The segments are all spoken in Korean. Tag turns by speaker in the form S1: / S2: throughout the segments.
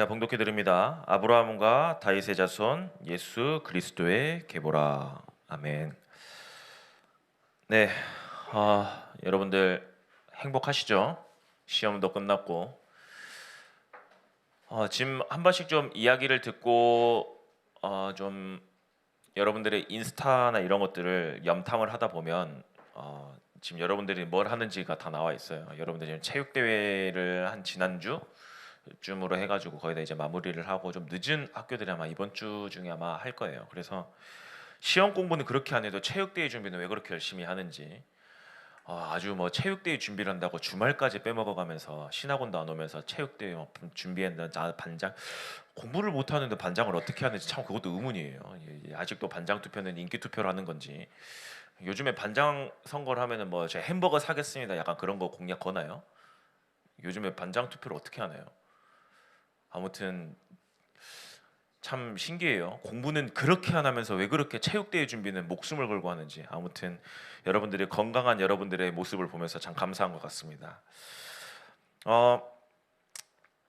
S1: 자, 봉독해 드립니다. 아브라함과 다윗의 자손 예수 그리스도의 계보라. 아멘. 네, 여러분들 행복하시죠? 시험도 끝났고 지금 한 번씩 좀 이야기를 듣고 좀 여러분들의 인스타나 이런 것들을 염탐을 하다 보면 지금 여러분들이 뭘 하는지가 다 나와 있어요. 여러분들이 지금 체육 대회를 한 지난주 쯤으로 해가지고 거의 다 이제 마무리를 하고 좀 늦은 학교들이 아마 이번 주 중에 아마 할 거예요. 그래서 시험 공부는 그렇게 안 해도 체육대회 준비는 왜 그렇게 열심히 하는지 아주 뭐 체육대회 준비를 한다고 주말까지 빼먹어가면서 신학원도 안 오면서 체육대회 준비했는데 반장 공부를 못 하는데 반장을 어떻게 하는지 참 그것도 의문이에요. 아직도 반장 투표는 인기 투표로 하는 건지 요즘에 반장 선거를 하면은 뭐 제가 햄버거 사겠습니다 약간 그런 거 공약 거나요? 요즘에 반장 투표를 어떻게 하나요? 아무튼 참 신기해요. 공부는 그렇게 안 하면서 왜 그렇게 체육대회 준비는 목숨을 걸고 하는지. 아무튼 여러분들의 건강한 여러분들의 모습을 보면서 참 감사한 것 같습니다. 어,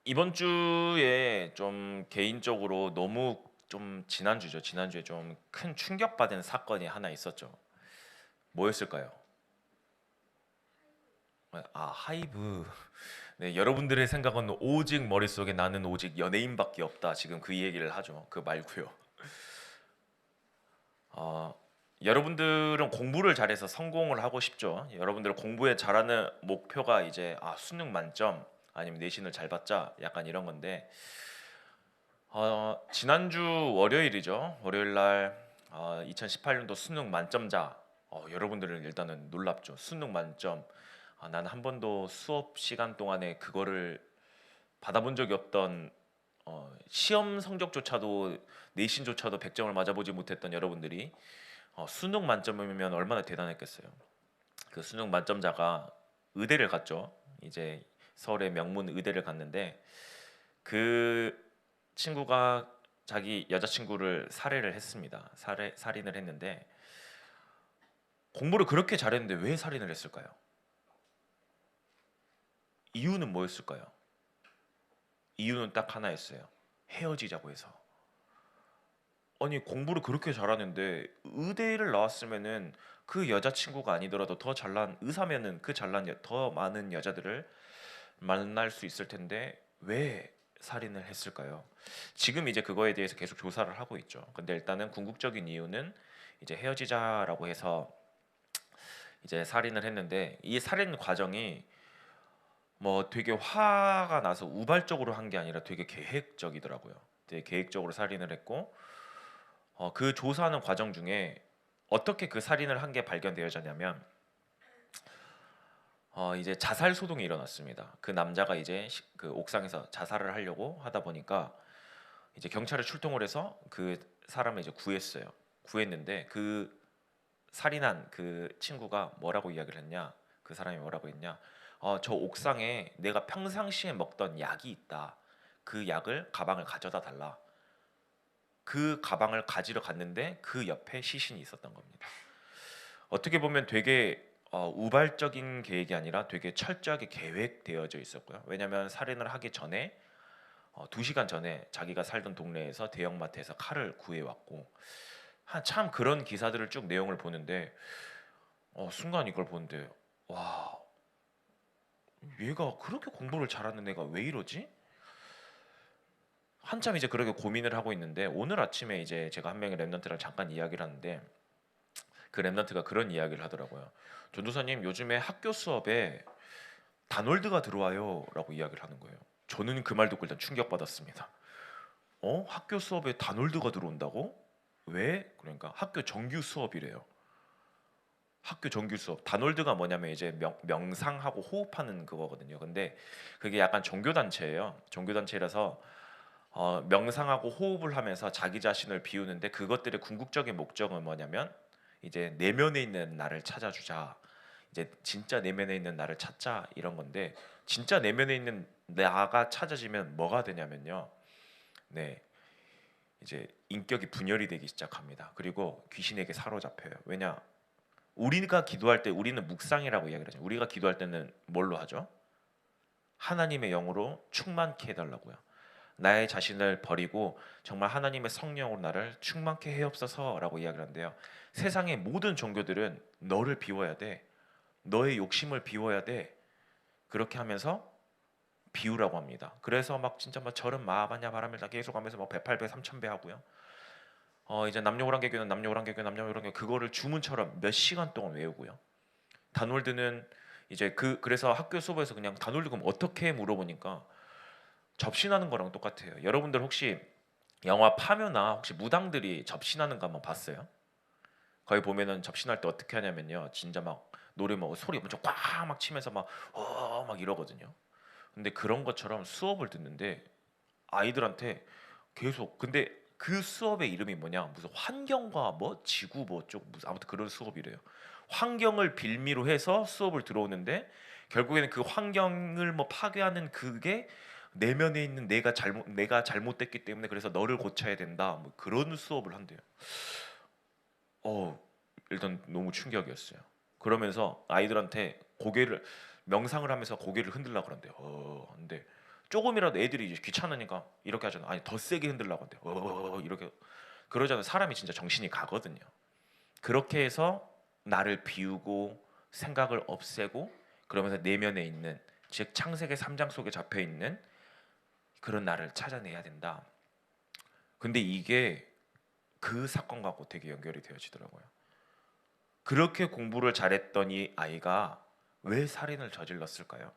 S1: 이번 주에 좀 개인적으로 너무 좀 지난주죠. 지난주에 좀 큰 충격받은 사건이 하나 있었죠. 뭐였을까요? 하이브. 네, 여러분들의 생각은 오직 머릿속에 나는 오직 연예인밖에 없다. 지금 그 얘기를 하죠. 그 말고요. 어, 여러분들은 공부를 잘해서 성공을 하고 싶죠. 여러분들 공부에 잘하는 목표가 이제 수능 만점 아니면 내신을 잘 받자 약간 이런 건데 지난주 월요일이죠. 월요일 날 2018년도 수능 만점자 여러분들은 일단은 놀랍죠. 수능 만점. 나는 한 번도 수업 시간 동안에 그거를 받아본 적이 없던 시험 성적조차도 내신조차도 100점을 맞아보지 못했던 여러분들이 수능 만점이면 얼마나 대단했겠어요. 그 수능 만점자가 의대를 갔죠. 이제 서울의 명문 의대를 갔는데 그 친구가 자기 여자친구를 살해를 했습니다. 살인을 했는데 공부를 그렇게 잘했는데 왜 살인을 했을까요? 이유는 뭐였을까요? 이유는 딱 하나였어요. 헤어지자고 해서. 아니 공부를 그렇게 잘하는데 의대를 나왔으면은 그 여자친구가 아니더라도 더 잘난 의사면은 그 잘난 더 많은 여자들을 만날 수 있을 텐데 왜 살인을 했을까요? 지금 이제 그거에 대해서 계속 조사를 하고 있죠. 근데 일단은 궁극적인 이유는 이제 헤어지자라고 해서 이제 살인을 했는데 이 살인 과정이 뭐 되게 화가 나서 우발적으로 한 게 아니라 되게 계획적이더라고요. 되게 계획적으로 살인을 했고 그 조사하는 과정 중에 어떻게 그 살인을 한 게 발견되어졌냐면 이제 자살 소동이 일어났습니다. 그 남자가 이제 그 옥상에서 자살을 하려고 하다 보니까 이제 경찰을 출동을 해서 그 사람을 이제 구했어요. 구했는데 그 살인한 그 친구가 뭐라고 이야기를 했냐? 그 사람이 뭐라고 했냐? 저 옥상에 내가 평상시에 먹던 약이 있다. 그 약을 가방을 가져다 달라. 그 가방을 가지러 갔는데 그 옆에 시신이 있었던 겁니다. 어떻게 보면 되게 우발적인 계획이 아니라 되게 철저하게 계획되어져 있었고요. 왜냐하면 살인을 하기 전에 2시간 전에 자기가 살던 동네에서 대형마트에서 칼을 구해왔고 참 그런 기사들을 쭉 내용을 보는데 순간 이걸 보는데 와 얘가 그렇게 공부를 잘하는 애가 왜 이러지? 한참 이제 그렇게 고민을 하고 있는데 오늘 아침에 이제 제가 한 명의 랩런트랑 잠깐 이야기를 하는데 그 랩런트가 그런 이야기를 하더라고요. 전도사님 요즘에 학교 수업에 다놀드가 들어와요라고 이야기를 하는 거예요. 저는 그 말 듣고 일단 충격받았습니다. 학교 수업에 다놀드가 들어온다고? 왜? 그러니까 학교 정규 수업이래요. 학교 정규 수업. 다놀드가 뭐냐면 이제 명상하고 호흡하는 그거거든요. 근데 그게 약간 종교 단체예요. 종교 단체라서 명상하고 호흡을 하면서 자기 자신을 비우는데 그것들의 궁극적인 목적은 뭐냐면 이제 내면에 있는 나를 찾아주자. 이제 진짜 내면에 있는 나를 찾자 이런 건데 진짜 내면에 있는 나가 찾아지면 뭐가 되냐면요. 네. 이제 인격이 분열이 되기 시작합니다. 그리고 귀신에게 사로잡혀요. 왜냐? 우리가 기도할 때 우리는 묵상이라고 이야기를 하죠. 우리가 기도할 때는 뭘로 하죠? 하나님의 영으로 충만케 해달라고요. 나의 자신을 버리고 정말 하나님의 성령으로 나를 충만케 해옵소서라고 이야기를 하는데요. 세상의 모든 종교들은 너를 비워야 돼. 너의 욕심을 비워야 돼. 그렇게 하면서 비우라고 합니다. 그래서 막 진짜 막 절은 마하바냐 바라밀다 계속 하면서 막 108배 3000배 하고요. 이제 남녀오랑개교는 남녀오랑개교 남녀오랑개교 그거를 주문처럼 몇 시간 동안 외우고요. 다놀드는 이제 그래서 학교 수업에서 그냥 다놀드 그럼 어떻게 물어보니까 접신하는 거랑 똑같아요. 여러분들 혹시 영화 파묘나 혹시 무당들이 접신하는 거 한번 봤어요? 거기 보면은 접신할 때 어떻게 하냐면요. 진짜 막 노래 막 소리 엄청 꽉 막 치면서 막 이러거든요. 근데 그런 것처럼 수업을 듣는데 아이들한테 계속 근데 그 수업의 이름이 뭐냐 무슨 환경과 뭐 지구 뭐 쪽 무슨 아무튼 그런 수업이래요. 환경을 빌미로 해서 수업을 들어오는데 결국에는 그 환경을 뭐 파괴하는 그게 내면에 있는 내가 잘못됐기 때문에 그래서 너를 고쳐야 된다 뭐 그런 수업을 한대요. 어 일단 너무 충격이었어요. 그러면서 아이들한테 고개를 명상을 하면서 고개를 흔들라 그런대요. 근데 조금이라도 애들이 이제 귀찮으니까 이렇게 하잖아. 아니 더 세게 흔들라고 한대요. 이렇게 그러잖아요. 사람이 진짜 정신이 가거든요. 그렇게 해서 나를 비우고 생각을 없애고 그러면서 내면에 있는 즉 창세기 3장 속에 잡혀 있는 그런 나를 찾아내야 된다. 근데 이게 그 사건하고 되게 연결이 되어지더라고요. 그렇게 공부를 잘했던 이 아이가 왜 살인을 저질렀을까요?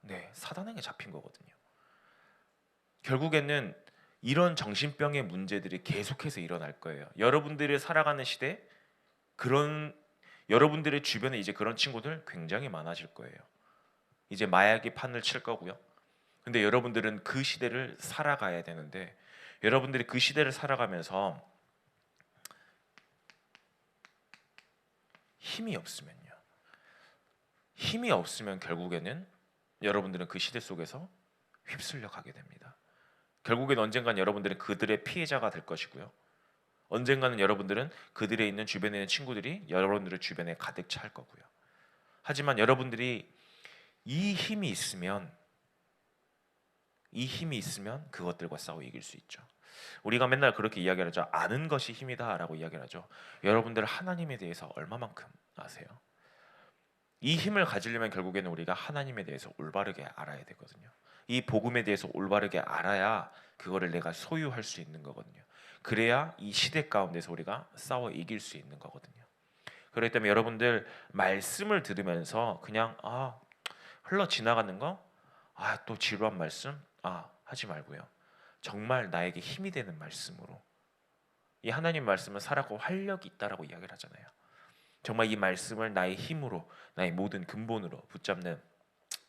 S1: 네, 사단에게 잡힌 거거든요. 결국에는 이런 정신병의 문제들이 계속해서 일어날 거예요. 여러분들이 살아가는 시대 그런 여러분들의 주변에 이제 그런 친구들 굉장히 많아질 거예요. 이제 마약이 판을 칠 거고요. 근데 여러분들은 그 시대를 살아가야 되는데 여러분들이 그 시대를 살아가면서 힘이 없으면요. 힘이 없으면 결국에는 여러분들은 그 시대 속에서 휩쓸려 가게 됩니다. 결국엔 언젠간 여러분들은 그들의 피해자가 될 것이고요. 언젠가는 여러분들은 그들의 있는 주변에 있는 친구들이 여러분들의 주변에 가득 찰 거고요. 하지만 여러분들이 이 힘이 있으면 그것들과 싸워 이길 수 있죠. 우리가 맨날 그렇게 이야기를 하죠. 아는 것이 힘이다라고 이야기를 하죠. 여러분들 하나님에 대해서 얼마만큼 아세요? 이 힘을 가지려면 결국에는 우리가 하나님에 대해서 올바르게 알아야 되거든요. 이 복음에 대해서 올바르게 알아야 그거를 내가 소유할 수 있는 거거든요. 그래야 이 시대 가운데서 우리가 싸워 이길 수 있는 거거든요. 그렇기 때문에 여러분들 말씀을 들으면서 그냥 흘러 지나가는 거 또 지루한 말씀 하지 말고요. 정말 나에게 힘이 되는 말씀으로 이 하나님 말씀은 살았고 활력이 있다라고 이야기를 하잖아요. 정말 이 말씀을 나의 힘으로 나의 모든 근본으로 붙잡는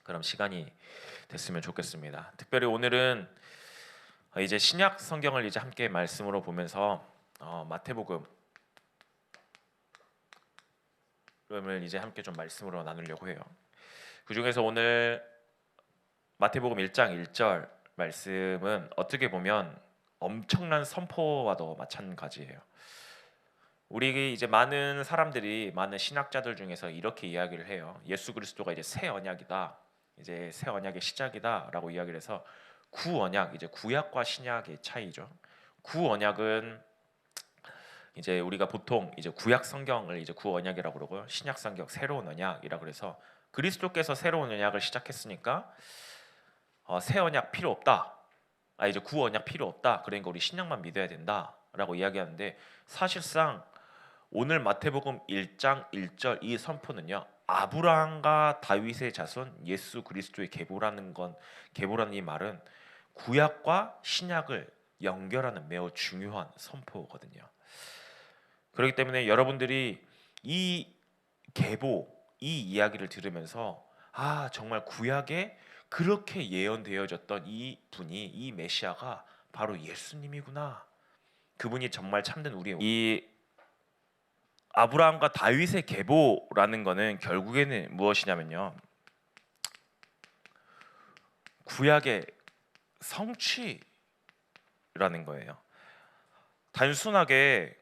S1: 그런 시간이 됐으면 좋겠습니다. 특별히 오늘은 이제 신약 성경을 이제 함께 말씀으로 보면서 마태복음을 이제 함께 좀 말씀으로 나누려고 해요. 그 중에서 오늘 마태복음 1장 1절 말씀은 어떻게 보면 엄청난 선포와도 마찬가지예요. 우리 이제 많은 사람들이 많은 신학자들 중에서 이렇게 이야기를 해요. 예수 그리스도가 이제 새 언약이다. 이제 새 언약의 시작이다라고 이야기를 해서 구언약 이제 구약과 신약의 차이죠. 구언약은 이제 우리가 보통 이제 구약 성경을 이제 구언약이라고 그러고요. 신약 성경 새로운 언약이라고 그래서 그리스도께서 새로운 언약을 시작했으니까 새 언약 필요 없다. 이제 구언약 필요 없다. 그러니까 우리 신약만 믿어야 된다라고 이야기하는데 사실상 오늘 마태복음 1장 1절 이 선포는요. 아브라함과 다윗의 자손 예수 그리스도의 계보라는 이 말은 구약과 신약을 연결하는 매우 중요한 선포거든요. 그렇기 때문에 여러분들이 이 계보 이 이야기를 들으면서 정말 구약에 그렇게 예언되어졌던 이 분이 이 메시아가 바로 예수님이구나. 그분이 정말 참된 우리의 이 아브라함과 다윗의 계보라는 거는 결국에는 무엇이냐면요. 구약의 성취라는 거예요. 단순하게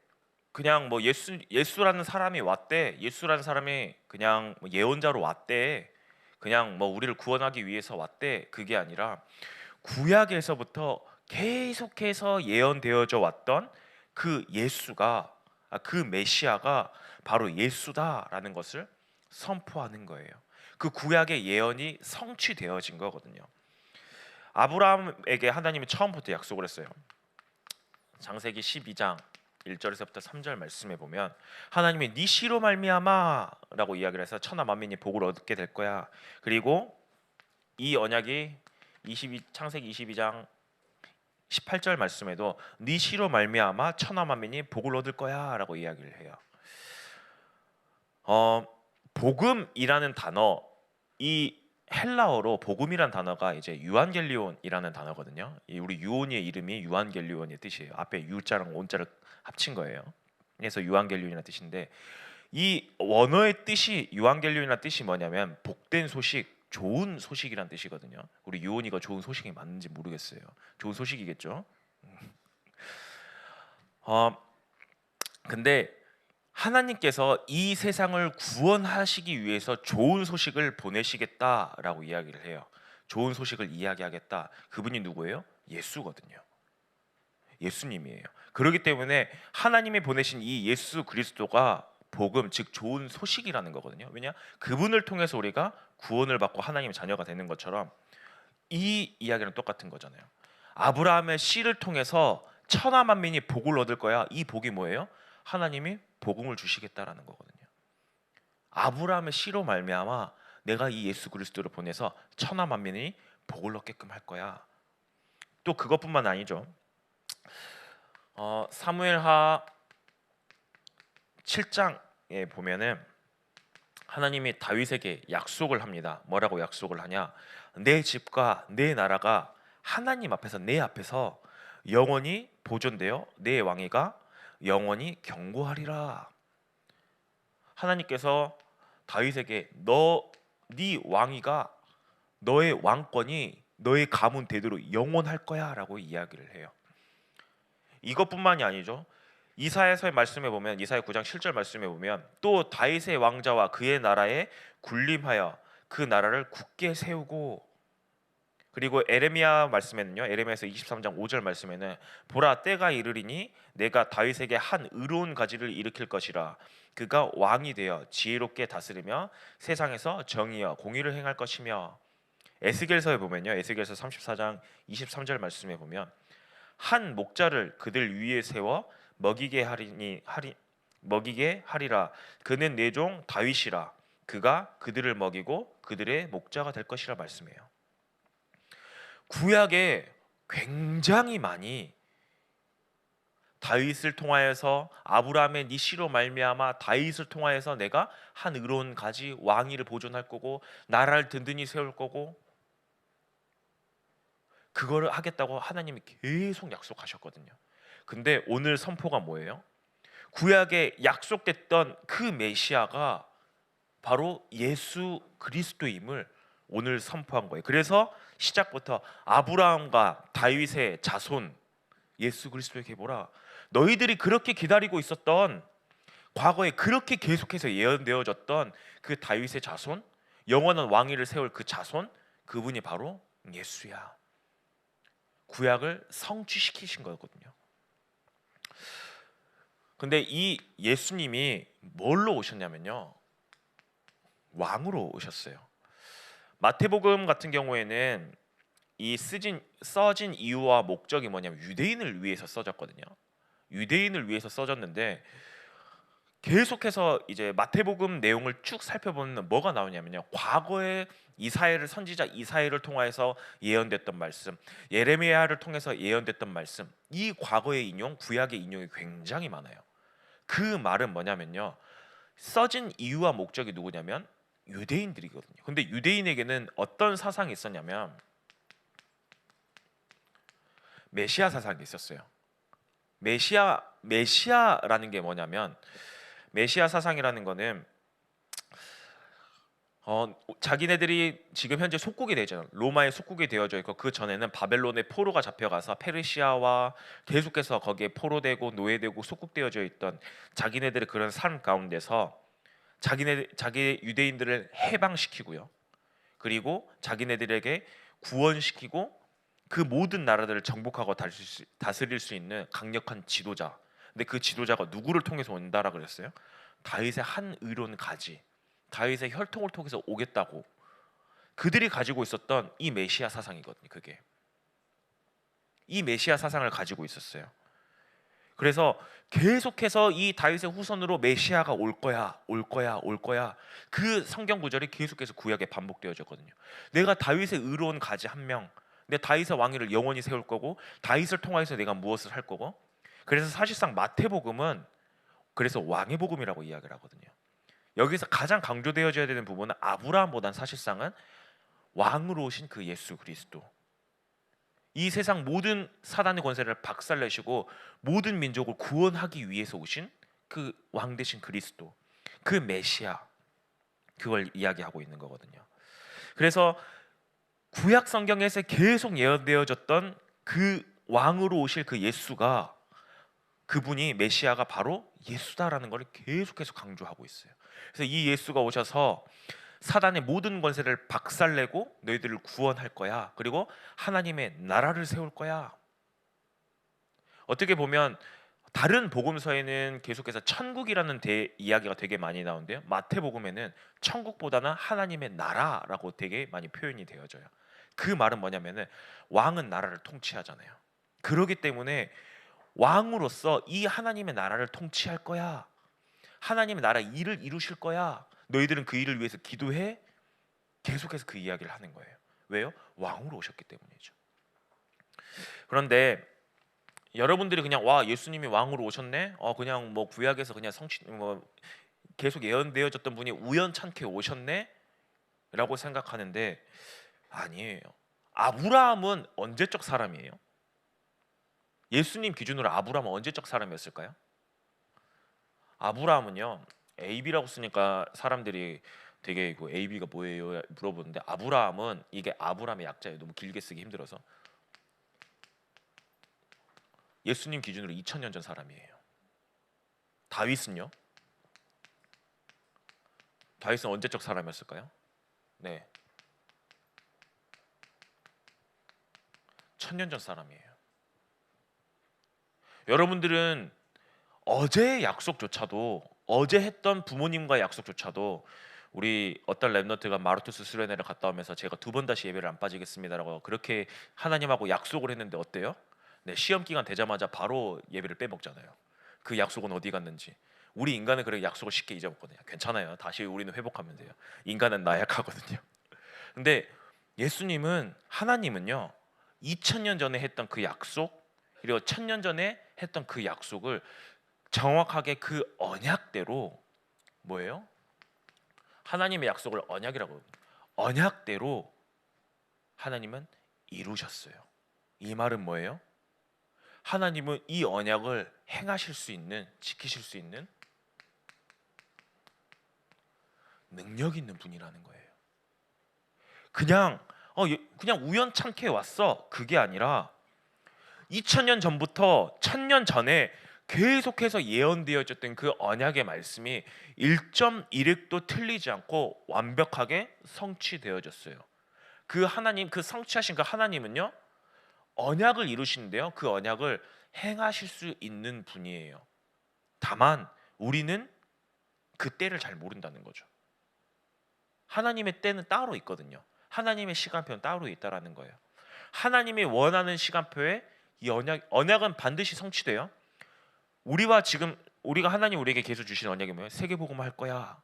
S1: 그냥 뭐 예수라는 사람이 왔대. 예수라는 사람이 그냥 예언자로 왔대. 그냥 뭐 우리를 구원하기 위해서 왔대. 그게 아니라 구약에서부터 계속해서 예언되어져 왔던 그 예수가 그 메시아가 바로 예수다라는 것을 선포하는 거예요. 그 구약의 예언이 성취되어진 거거든요. 아브라함에게 하나님이 처음부터 약속을 했어요. 창세기 12장 1절에서부터 3절 말씀에 보면 하나님이 네 씨로 말미암아라고 이야기를 해서 천하 만민이 복을 얻게 될 거야. 그리고 이 언약이 창세기 22장 18절 말씀에도 네 씨로 말미암아 천하 만민이 복을 얻을 거야라고 이야기를 해요. 복음이라는 단어, 이 헬라어로 복음이란 단어가 이제 유한겔리온이라는 단어거든요. 우리 유온이의 이름이 유한겔리온의 뜻이에요. 앞에 유자랑 온자를 합친 거예요. 그래서 유한겔리온이라는 뜻인데 이 원어의 뜻이 유한겔리온이라는 뜻이 뭐냐면 복된 소식, 좋은 소식이란 뜻이거든요. 우리 유온이가 좋은 소식이 맞는지 모르겠어요. 좋은 소식이겠죠. 근데 하나님께서 이 세상을 구원하시기 위해서 좋은 소식을 보내시겠다라고 이야기를 해요. 좋은 소식을 이야기하겠다. 그분이 누구예요? 예수거든요. 예수님이에요. 그렇기 때문에 하나님이 보내신 이 예수 그리스도가 복음, 즉 좋은 소식이라는 거거든요. 왜냐? 그분을 통해서 우리가 구원을 받고 하나님의 자녀가 되는 것처럼 이 이야기랑 똑같은 거잖아요. 아브라함의 씨를 통해서 천하 만민이 복을 얻을 거야. 이 복이 뭐예요? 하나님이 복음을 주시겠다라는 거거든요. 아브라함의 씨로 말미암아 내가 이 예수 그리스도를 보내서 천하 만민이 복을 얻게끔 할 거야. 또 그것뿐만 아니죠. 사무엘하 7장에 보면은 하나님이 다윗에게 약속을 합니다. 뭐라고 약속을 하냐? 내 집과 내 나라가 하나님 앞에서 내 앞에서 영원히 보존되어 내 왕위가 영원히 경고하리라. 하나님께서 다윗에게 네 왕위가 너의 왕권이 너의 가문 대대로 영원할 거야라고 이야기를 해요. 이것뿐만이 아니죠. 이사야서의 말씀에 보면 이사야 9장 7절 말씀에 보면 또 다윗의 왕자와 그의 나라에 군림하여 그 나라를 굳게 세우고, 그리고 에레미야 말씀에는요, 에레미야서 23장 5절 말씀에는 보라 때가 이르리니 내가 다윗에게 한 의로운 가지를 일으킬 것이라 그가 왕이 되어 지혜롭게 다스리며 세상에서 정의와 공의를 행할 것이며, 에스겔서에 보면요, 에스겔서 34장 23절 말씀에 보면 한 목자를 그들 위에 세워 먹이게 하리라 그는 내 종 다윗이라 그가 그들을 먹이고 그들의 목자가 될 것이라 말씀해요. 구약에 굉장히 많이 다윗을 통하여서 아브라함의 네 씨로 말미암아 다윗을 통하여서 내가 한 의로운 가지 왕위를 보존할 거고 나라를 든든히 세울 거고 그거를 하겠다고 하나님이 계속 약속하셨거든요. 근데 오늘 선포가 뭐예요? 구약에 약속됐던 그 메시아가 바로 예수 그리스도임을 오늘 선포한 거예요. 그래서 시작부터 아브라함과 다윗의 자손 예수 그리스도에게 보라. 너희들이 그렇게 기다리고 있었던, 과거에 그렇게 계속해서 예언되어졌던 그 다윗의 자손, 영원한 왕위를 세울 그 자손, 그분이 바로 예수야. 구약을 성취시키신 거거든요. 근데 이 예수님이 뭘로 오셨냐면요, 왕으로 오셨어요. 마태복음 같은 경우에는 이 써진 이유와 목적이 뭐냐면 유대인을 위해서 써졌거든요. 유대인을 위해서 써졌는데 계속해서 이제 마태복음 내용을 쭉 살펴보면 뭐가 나오냐면요, 과거에 이사야를 선지자 이사야를 통해서 예언됐던 말씀, 예레미야를 통해서 예언됐던 말씀, 이 과거의 인용, 구약의 인용이 굉장히 많아요. 그 말은 뭐냐면요, 써진 이유와 목적이 누구냐면 유대인들이거든요. 근데 유대인에게는 어떤 사상이 있었냐면 메시아 사상이 있었어요. 메시아라는 게 뭐냐면, 메시아 사상이라는 거는 자기네들이 지금 현재 속국이 되잖아요. 로마의 속국이 되어져 있고 그 전에는 바벨론의 포로가 잡혀가서 페르시아와 계속해서 거기에 포로되고 노예되고 속국되어져 있던 자기네들의 그런 삶 가운데서 자기 유대인들을 해방시키고요, 그리고 자기네들에게 구원시키고 그 모든 나라들을 정복하고 다스릴 수 있는 강력한 지도자. 근데 그 지도자가 누구를 통해서 온다라 그랬어요? 다윗의 한 의로운 가지, 다윗의 혈통을 통해서 오겠다고 그들이 가지고 있었던 이 메시아 사상이거든요. 그게 이 메시아 사상을 가지고 있었어요. 그래서 계속해서 이 다윗의 후손으로 메시아가 올 거야, 올 거야, 올 거야. 그 성경 구절이 계속해서 구약에 반복되어졌거든요. 내가 다윗의 의로운 가지 한 명, 내 다윗의 왕위를 영원히 세울 거고, 다윗을 통하여서 내가 무엇을 할 거고. 그래서 사실상 마태복음은 그래서 왕의 복음이라고 이야기를 하거든요. 여기서 가장 강조되어져야 되는 부분은 아브라함보다는 사실상은 왕으로 오신 그 예수 그리스도, 이 세상 모든 사단의 권세를 박살내시고 모든 민족을 구원하기 위해서 오신 그 왕 대신 그리스도, 그 메시아, 그걸 이야기하고 있는 거거든요. 그래서 구약 성경에서 계속 예언되어졌던 그 왕으로 오실 그 예수가, 그분이 메시아가 바로 예수다라는 것을 계속해서 강조하고 있어요. 그래서 이 예수가 오셔서 사단의 모든 권세를 박살내고 너희들을 구원할 거야. 그리고 하나님의 나라를 세울 거야. 어떻게 보면 다른 복음서에는 계속해서 천국이라는 이야기가 되게 많이 나오는데요. 마태복음에는 천국보다는 하나님의 나라라고 되게 많이 표현이 되어져요. 그 말은 뭐냐면은 왕은 나라를 통치하잖아요. 그렇기 때문에 왕으로서 이 하나님의 나라를 통치할 거야. 하나님의 나라 일을 이루실 거야. 너희들은 그 일을 위해서 기도해. 계속해서 그 이야기를 하는 거예요. 왜요? 왕으로 오셨기 때문이죠. 그런데 여러분들이 그냥 와 예수님이 왕으로 오셨네. 그냥 뭐 구약에서 그냥 계속 예언되어졌던 분이 우연찮게 오셨네라고 생각하는데 아니에요. 아브라함은 언제적 사람이에요? 예수님 기준으로 아브라함은 언제적 사람이었을까요? 아브라함은요, AB라고 쓰니까 사람들이 되게 이거 AB가 뭐예요? 물어보는데 아브라함은 이게 아브라함의 약자예요. 너무 길게 쓰기 힘들어서. 예수님 기준으로 2000년 전 사람이에요. 다윗은요? 다윗은 언제적 사람이었을까요? 네, 1000년 전 사람이에요. 여러분들은 어제의 약속조차도, 어제 했던 부모님과의 약속조차도, 우리 어떤 랩너트가 마르투스 수련회를 갔다 오면서 제가 2번 다시 예배를 안 빠지겠습니다라고 그렇게 하나님하고 약속을 했는데 어때요? 네, 시험 기간 되자마자 바로 예배를 빼먹잖아요. 그 약속은 어디 갔는지. 우리 인간은 그렇게 약속을 쉽게 잊어먹거든요. 괜찮아요. 다시 우리는 회복하면 돼요. 인간은 나약하거든요. 근데 예수님은, 하나님은요, 2000년 전에 했던 그 약속, 그리고 1000년 전에 했던 그 약속을 정확하게 그 언약대로, 뭐예요? 하나님의 약속을 언약이라고, 언약대로 하나님은 이루셨어요. 이 말은 뭐예요? 하나님은 이 언약을 행하실 수 있는, 지키실 수 있는 능력 있는 분이라는 거예요. 그냥 우연찮게 왔어, 그게 아니라 2000년 전부터 1000년 전에 계속해서 예언되어졌던 그 언약의 말씀이 1.1획도 틀리지 않고 완벽하게 성취되어졌어요. 그 하나님, 그 성취하신 그 하나님은요, 언약을 이루시는데요, 그 언약을 행하실 수 있는 분이에요. 다만 우리는 그 때를 잘 모른다는 거죠. 하나님의 때는 따로 있거든요. 하나님의 시간표는 따로 있다라는 거예요. 하나님이 원하는 시간표에 이 언약은 반드시 성취돼요. 우리가 하나님 우리에게 계속 주신 언약이 뭐예요? 세계복음 할 거야.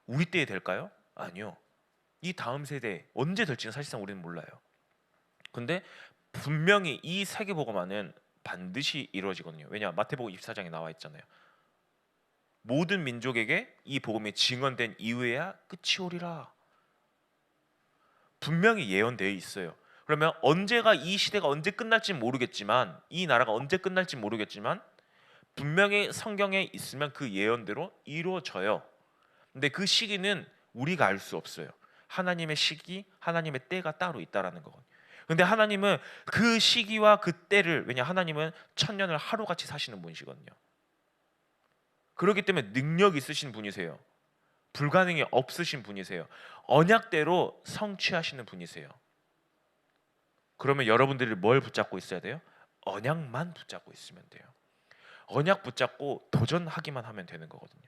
S1: 우리 때에 될까요? 아니요. 이 다음 세대 언제 될지는 사실상 우리는 몰라요. 근데 분명히 이 세계복음화는 반드시 이루어지거든요. 왜냐? 마태복음 24장에 나와 있잖아요. 모든 민족에게 이 복음이 증언된 이후에야 끝이 오리라. 분명히 예언되어 있어요. 그러면 언제가, 이 시대가 언제 끝날지 모르겠지만, 이 나라가 언제 끝날지 모르겠지만 분명히 성경에 있으면 그 예언대로 이루어져요. 근데 그 시기는 우리가 알 수 없어요. 하나님의 시기, 하나님의 때가 따로 있다라는 거거든요. 근데 하나님은 그 시기와 그 때를, 왜냐 하나님은 1000년을 하루같이 사시는 분이시거든요. 그렇기 때문에 능력 있으신 분이세요. 불가능이 없으신 분이세요. 언약대로 성취하시는 분이세요. 그러면 여러분들이 뭘 붙잡고 있어야 돼요? 언약만 붙잡고 있으면 돼요. 언약 붙잡고 도전하기만 하면 되는 거거든요.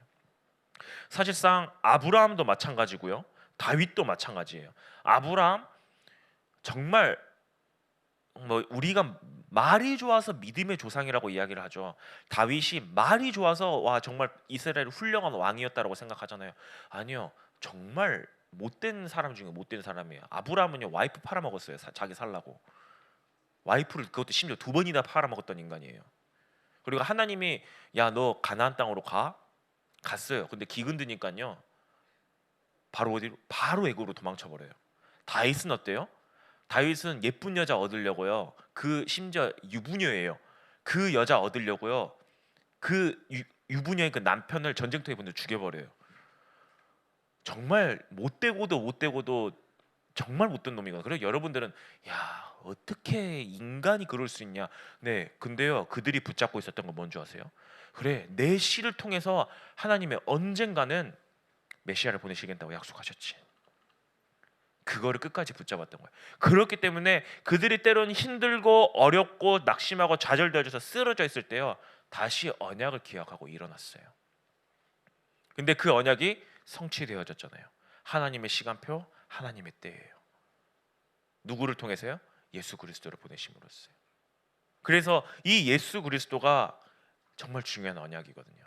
S1: 사실상 아브라함도 마찬가지고요. 다윗도 마찬가지예요. 아브라함 정말 뭐 우리가 말이 좋아서 믿음의 조상이라고 이야기를 하죠. 다윗이 말이 좋아서 와 정말 이스라엘 훌륭한 왕이었다라고 생각하잖아요. 아니요. 정말 못된 사람 중에 못된 사람이에요. 아브라함은요 와이프 팔아먹었어요. 자기 살라고. 와이프를 그것도 심지어 두 번이나 팔아먹었던 인간이에요. 그리고 하나님이 야 너 가나안 땅으로 가? 갔어요. 근데 기근 드니까요. 바로 어디로? 바로 애굽으로 도망쳐 버려요. 다윗은 어때요? 다윗은 예쁜 여자 얻으려고요. 그 심지어 유부녀예요. 그 여자 얻으려고요. 그 유부녀의 그 남편을 전쟁터에 보내 죽여버려요. 정말 못되고도 정말 못된 놈이거든요. 그래서 여러분들은 야 어떻게 인간이 그럴 수 있냐? 네, 근데요 그들이 붙잡고 있었던 건 뭔지 아세요? 그래 내 씨를 통해서 하나님의 언젠가는 메시아를 보내시겠다고 약속하셨지. 그거를 끝까지 붙잡았던 거예요. 그렇기 때문에 그들이 때로는 힘들고 어렵고 낙심하고 좌절되어져서 쓰러져 있을 때요 다시 언약을 기억하고 일어났어요. 근데 그 언약이 성취되어졌잖아요. 하나님의 시간표, 하나님의 때예요. 누구를 통해서요? 예수 그리스도를 보내심으로써요. 그래서 이 예수 그리스도가 정말 중요한 언약이거든요.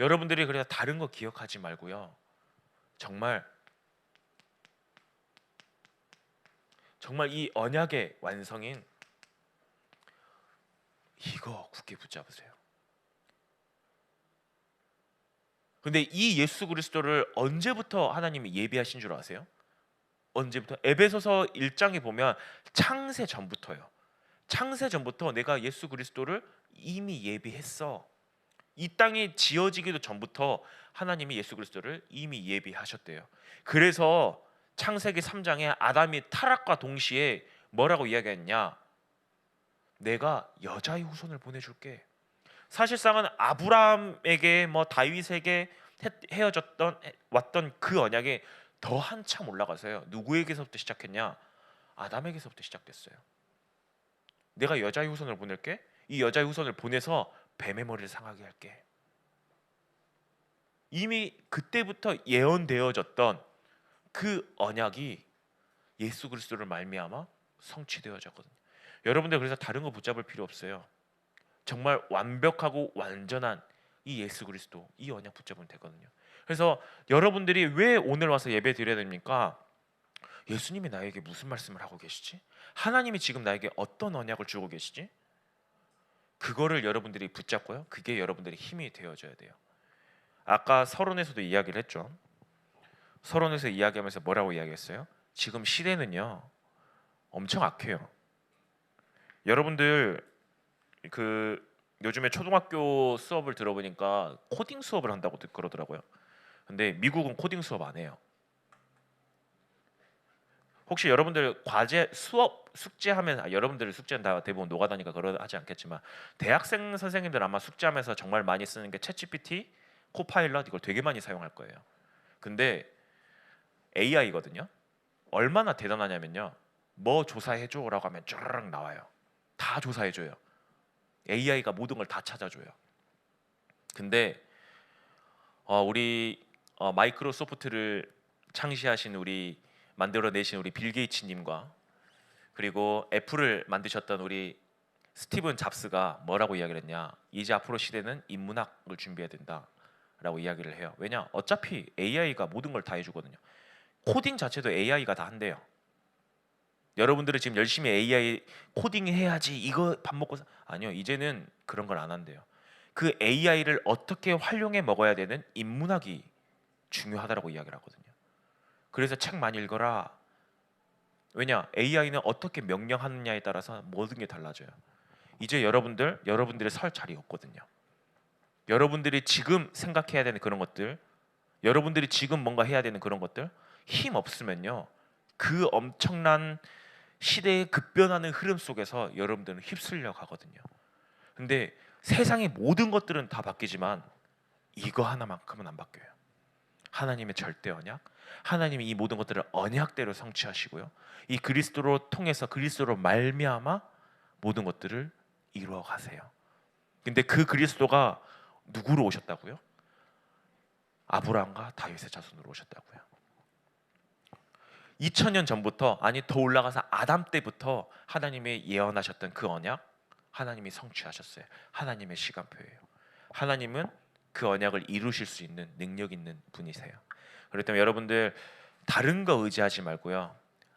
S1: 여러분들이 그래서 다른 거 기억하지 말고요. 정말 이 언약의 완성인 이거 굳게 붙잡으세요. 근데 이 예수 그리스도를 언제부터 하나님이 예비하신 줄 아세요? 언제부터? 에베소서 1장에 보면 창세 전부터요. 창세 전부터 내가 예수 그리스도를 이미 예비했어. 이 땅이 지어지기도 전부터 하나님이 예수 그리스도를 이미 예비하셨대요. 그래서 창세기 3장에 아담이 타락과 동시에 뭐라고 이야기했냐? 내가 여자의 후손을 보내줄게. 사실상은 아브라함에게 뭐 다윗에게 헤어졌던 왔던 그 언약이 더 한참 올라가서요. 누구에게서부터 시작했냐? 아담에게서부터 시작됐어요. 내가 여자의 후손을 보낼게. 이 여자의 후손을 보내서 뱀의 머리를 상하게 할게. 이미 그때부터 예언되어졌던 그 언약이 예수 그리스도를 말미암아 성취되어졌거든요. 여러분들 그래서 다른 거 붙잡을 필요 없어요. 정말 완벽하고 완전한 이 예수 그리스도 이 언약 붙잡으면 되거든요. 그래서 여러분들이 왜 오늘 와서 예배 드려야 됩니까? 예수님이 나에게 무슨 말씀을 하고 계시지? 하나님이 지금 나에게 어떤 언약을 주고 계시지? 그거를 여러분들이 붙잡고요. 그게 여러분들의 힘이 되어져야 돼요. 아까 서론에서도 이야기를 했죠. 서론에서 이야기하면서 뭐라고 이야기했어요? 지금 시대는요 엄청 악해요. 여러분들 그 요즘에 초등학교 수업을 들어보니까 코딩 수업을 한다고 그러더라고요. 근데 미국은 코딩 수업 안 해요. 혹시 여러분들 과제 수업 숙제하면 여러분들 숙제는 다 대부분 노가다니까 그러하지 않겠지만 대학생 선생님들 아마 숙제하면서 정말 많이 쓰는 게 챗GPT, 코파일럿 이걸 되게 많이 사용할 거예요. 근데 AI거든요. 얼마나 대단하냐면요. 뭐 조사해줘라고 하면 쭈르륵 나와요. 다 조사해줘요. AI가 모든 걸 다 찾아줘요. 근데 우리 마이크로소프트를 창시하신 우리 만들어내신 우리 빌 게이츠님과 그리고 애플을 만드셨던 우리 스티븐 잡스가 뭐라고 이야기를 했냐? 이제 앞으로 시대는 인문학을 준비해야 된다라고 이야기를 해요. 왜냐? 어차피 AI가 모든 걸 다 해주거든요. 코딩 자체도 AI가 다 한대요. 여러분들은 지금 열심히 AI 코딩 해야지 이거 밥 먹고 아니요. 이제는 그런 걸 안 한대요. 그 AI를 어떻게 활용해 먹어야 되는 인문학이 중요하다라고 이야기를 하거든요. 그래서 책 많이 읽어라. 왜냐? AI는 어떻게 명령하느냐에 따라서 모든 게 달라져요. 이제 여러분들의 설 자리 없거든요. 여러분들이 지금 생각해야 되는 그런 것들, 여러분들이 지금 뭔가 해야 되는 그런 것들 힘 없으면요. 그 엄청난 시대의 급변하는 흐름 속에서 여러분들은 휩쓸려 가거든요. 근데 세상의 모든 것들은 다 바뀌지만 이거 하나만큼은 안 바뀌어요. 하나님의 절대 언약, 하나님이 이 모든 것들을 언약대로 성취하시고요, 이 그리스도로 통해서 그리스도로 말미암아 모든 것들을 이루어 가세요. 근데 그 그리스도가 누구로 오셨다고요? 아브라함과 다윗의 자손으로 오셨다고요. 2000년 전부터, 아니 더 올라가서 아담 때부터 하나님의 예언하셨던 그 언약 하나님이 성취하셨어요. 하나님의 시간표예요. 하나님은 그 언약을 이루실 수 있는 능력 있는 분이세요. 그렇기 때문에 여러분들 다른 거 의지하지 말고요,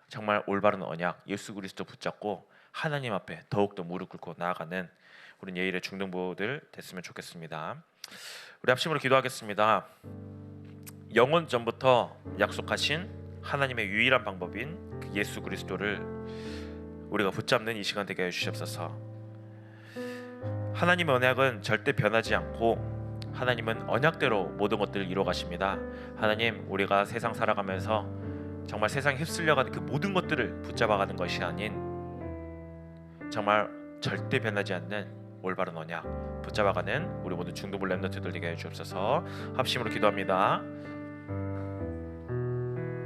S1: 정말 올바른 언약 예수 그리스도 붙잡고 하나님 앞에 더욱더 무릎 꿇고 나아가는 우리 예일의 중등부들 됐으면 좋겠습니다. 우리 합심으로 기도하겠습니다. 영원 전부터 약속하신 하나님의 유일한 방법인 그 예수 그리스도를 우리가 붙잡는 이 시간 되게 해주시옵소서. 하나님의 언약은 절대 변하지 않고 하나님은 언약대로 모든 것들을 이루어 가십니다. 하나님, 우리가 세상 살아가면서 정말 세상에 휩쓸려가는 그 모든 것들을 붙잡아가는 것이 아닌 정말 절대 변하지 않는 올바른 언약 붙잡아가는 우리 모두 중도부 렘넌트들 되게 해주옵소서. 합심으로 기도합니다.